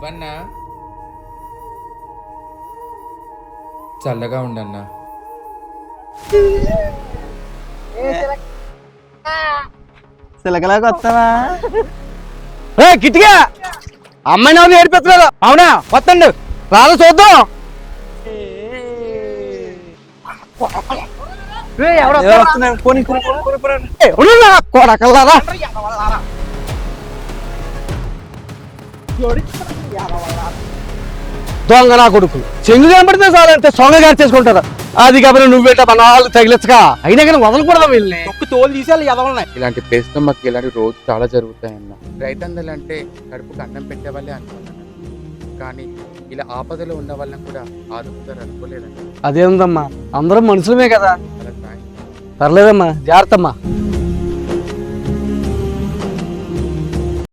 నువ్వన్నా చల్లగా ఉండన్నా. సిలకలాగా వస్తావా? కిట్టిగా అమ్మాయి నవ్వు ఏడిపెత్తున్నారు. అవునా వస్తండు రాదు చూద్దాం. కొడకల్లారా దొంగ నా కొడుకులు చెంగు కనబడితే చాలు అంతే సొంగ గారి చేసుకుంటారు. అది కాబట్టి నువ్వేట మన వాళ్ళు తగిలించగా అయినా కానీ వదలకూడదు వీళ్ళని. ఒక్క తోలు తీసేయాలి ఎదవలన్నాయి. ఇలాంటి ప్లేస్లో మాకు ఇలాంటి రోజు చాలా జరుగుతాయన్న. రైతన్నలు అంటే కడుపుకు అన్నం పెట్టే వాళ్ళే అనుకున్నాను, కానీ ఇలా ఆపదలో ఉన్న వాళ్ళని కూడా ఆదుకుంటారు అనుకోలేదన్న. అదేందమ్మా అందరం మనుషులమే కదా. అలా సాయం పర్లేదమ్మా జాగ్రత్తమ్మా.